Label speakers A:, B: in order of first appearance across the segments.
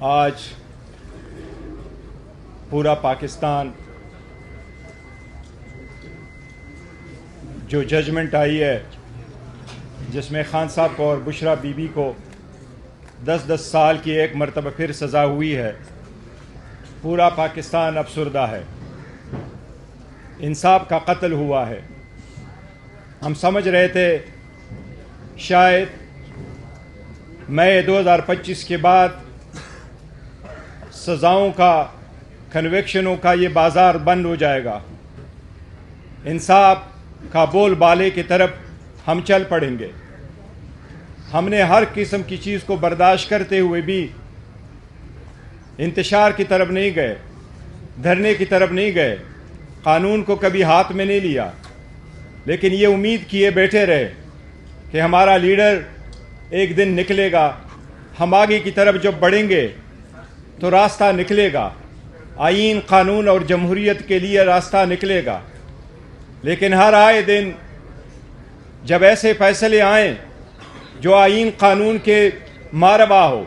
A: آج پورا پاکستان جو ججمنٹ آئی ہے جس میں خان صاحب کو اور بشرا بی بی کو 10 سال کی ایک مرتبہ پھر سزا ہوئی ہے، پورا پاکستان افسردہ ہے، انصاف کا قتل ہوا ہے۔ ہم سمجھ رہے تھے شاید مئی 2025 کے بعد سزاؤں کا، کنوکشنوں کا یہ بازار بند ہو جائے گا، انصاف کا بول بالے کی طرف ہم چل پڑیں گے۔ ہم نے ہر قسم کی چیز کو برداشت کرتے ہوئے بھی انتشار کی طرف نہیں گئے، دھرنے کی طرف نہیں گئے، قانون کو کبھی ہاتھ میں نہیں لیا، لیکن یہ امید کیے بیٹھے رہے کہ ہمارا لیڈر ایک دن نکلے گا، ہم آگے کی طرف جب بڑھیں گے تو راستہ نکلے گا، آئین، قانون اور جمہوریت کے لیے راستہ نکلے گا۔ لیکن ہر آئے دن جب ایسے فیصلے آئیں جو آئین قانون کے ماروا ہو،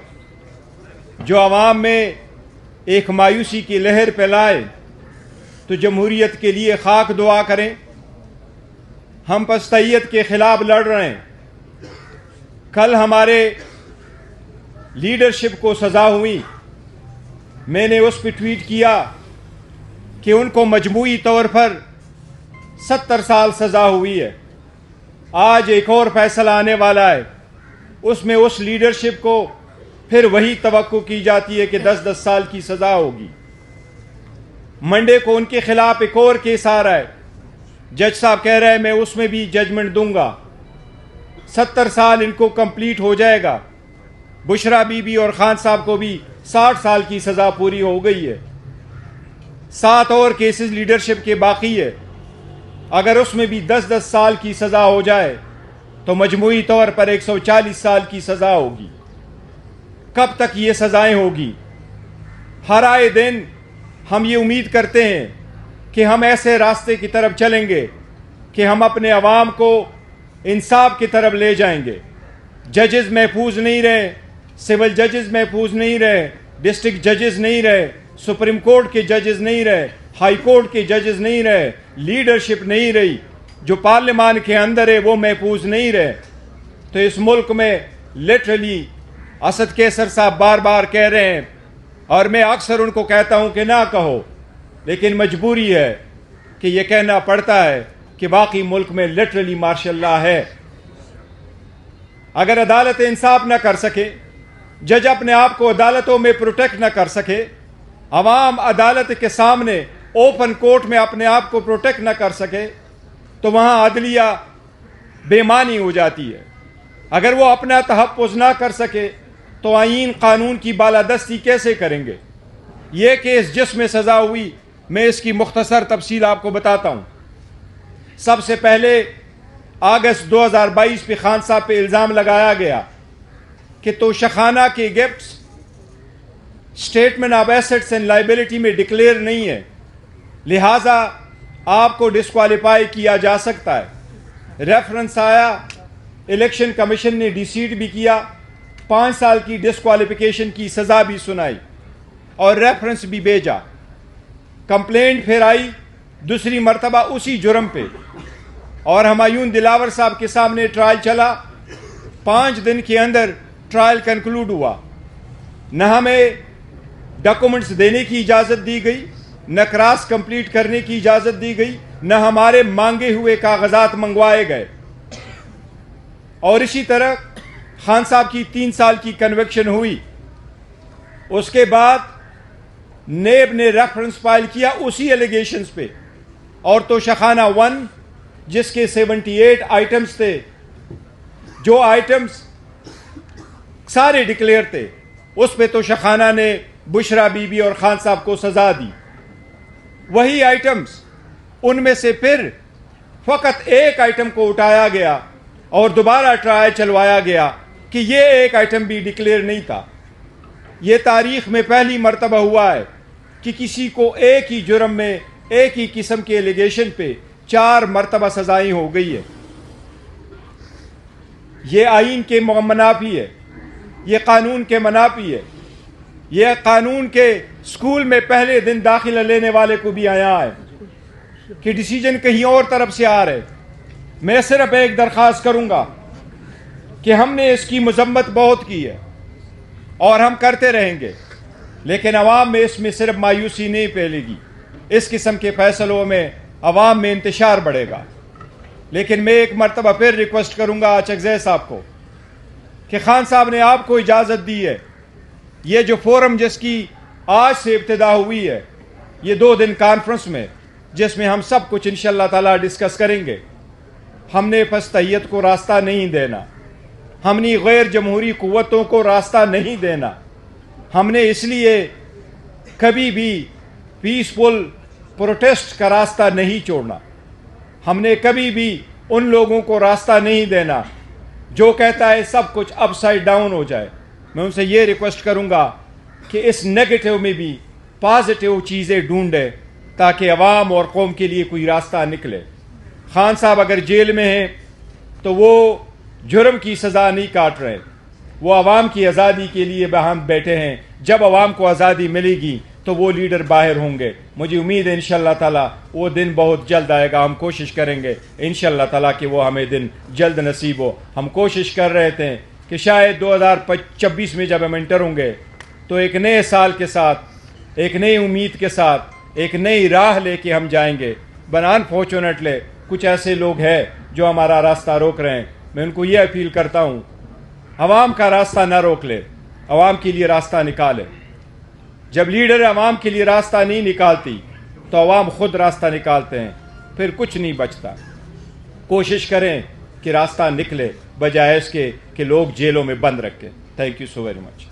A: جو عوام میں ایک مایوسی کی لہر پھیلائے، تو جمہوریت کے لیے خاک دعا کریں۔ ہم پستیت کے خلاف لڑ رہے ہیں۔ کل ہمارے لیڈرشپ کو سزا ہوئی، میں نے اس پہ ٹویٹ کیا کہ ان کو مجموعی طور پر 70 سال سزا ہوئی ہے۔ آج ایک اور فیصلہ آنے والا ہے، اس میں اس لیڈرشپ کو پھر وہی توقع کی جاتی ہے کہ 10 سال کی سزا ہوگی۔ منڈے کو ان کے خلاف ایک اور کیس آ رہا ہے، جج صاحب کہہ رہے ہیں میں اس میں بھی ججمنٹ دوں گا، 70 سال ان کو کمپلیٹ ہو جائے گا۔ بشرا بی بی اور خان صاحب کو بھی 60 سال کی سزا پوری ہو گئی ہے، 7 اور کیسز لیڈرشپ کے باقی ہے۔ اگر اس میں بھی 10 سال کی سزا ہو جائے تو مجموعی طور پر 140 سال کی سزا ہوگی۔ کب تک یہ سزائیں ہوگی؟ ہر آئے دن ہم یہ امید کرتے ہیں کہ ہم ایسے راستے کی طرف چلیں گے کہ ہم اپنے عوام کو انصاف کی طرف لے جائیں گے۔ ججز محفوظ نہیں رہے، سول ججز محفوظ نہیں رہے، ڈسٹرکٹ ججز نہیں رہے، سپریم کورٹ کے ججز نہیں رہے، ہائی کورٹ کے ججز نہیں رہے، لیڈرشپ نہیں رہی، جو پارلیمان کے اندر ہے وہ محفوظ نہیں رہے۔ تو اس ملک میں لٹرلی اسد کیسر صاحب بار بار کہہ رہے ہیں، اور میں اکثر ان کو کہتا ہوں کہ نہ کہو، لیکن مجبوری ہے کہ یہ کہنا پڑتا ہے کہ باقی ملک میں لٹرلی مارشل لا ہے۔ اگر عدالت انصاف نہ کر سکے، جج اپنے آپ کو عدالتوں میں پروٹیکٹ نہ کر سکے، عوام عدالت کے سامنے اوپن کورٹ میں اپنے آپ کو پروٹیکٹ نہ کر سکے، تو وہاں عدلیہ بے معنی ہو جاتی ہے۔ اگر وہ اپنا تحفظ نہ کر سکے تو آئین قانون کی بالادستی کیسے کریں گے؟ یہ کیس جس میں سزا ہوئی، میں اس کی مختصر تفصیل آپ کو بتاتا ہوں۔ سب سے پہلے اگست 2022 پہ خان صاحب پہ الزام لگایا گیا کہ توشخانہ کے gifts statement of assets and liability میں ڈکلیئر نہیں ہے، لہٰذا آپ کو ڈسکوالیفائی کیا جا سکتا ہے۔ ریفرنس آیا، الیکشن کمیشن نے ڈیسیڈ بھی کیا، 5 سال کی ڈسکوالیفیکیشن کی سزا بھی سنائی اور ریفرنس بھی بھیجا۔ کمپلینٹ پھر آئی دوسری مرتبہ اسی جرم پہ، اور ہمایون دلاور صاحب کے سامنے ٹرائل چلا۔ 5 دن کے اندر ٹرائل کنکلوڈ ہوا۔ نہ ہمیں ڈاکومنٹس دینے کی اجازت دی گئی، نہ کراس کمپلیٹ کرنے کی اجازت دی گئی، نہ ہمارے مانگے ہوئے کاغذات منگوائے گئے۔ اور اسی طرح خان صاحب کی 3 سال کی کنوکشن ہوئی۔ اس کے بعد نیب نے ریفرنس فائل کیا اسی ایلیگیشنز پہ، اور توشخانہ 1 جس کے 78 آئٹمز تھے، جو آئٹمز سارے ڈکلیئر تھے، اس پہ توشخانہ نے بشرا بی بی اور خان صاحب کو سزا دی۔ وہی آئٹمز، ان میں سے پھر فقط ایک آئٹم کو اٹھایا گیا اور دوبارہ ٹرائل چلوایا گیا کہ یہ ایک آئٹم بھی ڈکلیئر نہیں تھا۔ یہ تاریخ میں پہلی مرتبہ ہوا ہے کہ کسی کو ایک ہی جرم میں، ایک ہی قسم کے ایلیگیشن پہ 4 مرتبہ سزائیں ہو گئی ہے۔ یہ آئین کے منافی ہے، یہ قانون کے منافی ہے۔ یہ قانون کے اسکول میں پہلے دن داخلہ لینے والے کو بھی آیا ہے کہ ڈیسیجن کہیں اور طرف سے آ رہے. میں صرف ایک درخواست کروں گا کہ ہم نے اس کی مذمت بہت کی ہے اور ہم کرتے رہیں گے، لیکن عوام میں اس میں صرف مایوسی نہیں پھیلے گی. اس قسم کے فیصلوں میں عوام میں انتشار بڑھے گا. لیکن میں ایک مرتبہ پھر ریکویسٹ کروں گا چکزئی صاحب کو کہ خان صاحب نے آپ کو اجازت دی ہے، یہ جو فورم جس کی آج سے ابتدا ہوئی ہے، یہ 2 دن کانفرنس میں جس میں ہم سب کچھ انشاءاللہ تعالی ڈسکس کریں گے، ہم نے فسطیت کو راستہ نہیں دینا، ہم نے غیر جمہوری قوتوں کو راستہ نہیں دینا. ہم نے اس لیے کبھی بھی پیسفل پروٹیسٹ کا راستہ نہیں چھوڑنا. ہم نے کبھی بھی ان لوگوں کو راستہ نہیں دینا جو کہتا ہے سب کچھ اپ سائڈ ڈاؤن ہو جائے. میں ان سے یہ ریکویسٹ کروں گا کہ اس نیگیٹو میں بھی پازیٹیو چیزیں ڈھونڈے تاکہ عوام اور قوم کے لیے کوئی راستہ نکلے. خان صاحب اگر جیل میں ہیں تو وہ جرم کی سزا نہیں کاٹ رہے، وہ عوام کی آزادی کے لیے ہم بیٹھے ہیں. جب عوام کو آزادی ملے گی تو وہ لیڈر باہر ہوں گے. مجھے امید ہے انشاءاللہ تعالی وہ دن بہت جلد آئے گا. ہم کوشش کریں گے انشاءاللہ تعالی کہ وہ ہمیں دن جلد نصیب ہو. ہم کوشش کر رہے تھے کہ شاید 2026 میں جب ہم انٹر ہوں گے تو ایک نئے سال کے ساتھ، ایک نئی امید کے ساتھ، ایک نئی راہ لے کے ہم جائیں گے. بٹ انفارچونیٹلی کچھ ایسے لوگ ہیں جو ہمارا راستہ روک رہے ہیں. میں ان کو یہ اپیل کرتا ہوں، عوام کا راستہ نہ روک لے، عوام کے لیے راستہ نکالے. جب لیڈر عوام کے لیے راستہ نہیں نکالتی تو عوام خود راستہ نکالتے ہیں، پھر کچھ نہیں بچتا. کوشش کریں کہ راستہ نکلے بجائے اس کے کہ لوگ جیلوں میں بند رکھیں. Thank you so very much.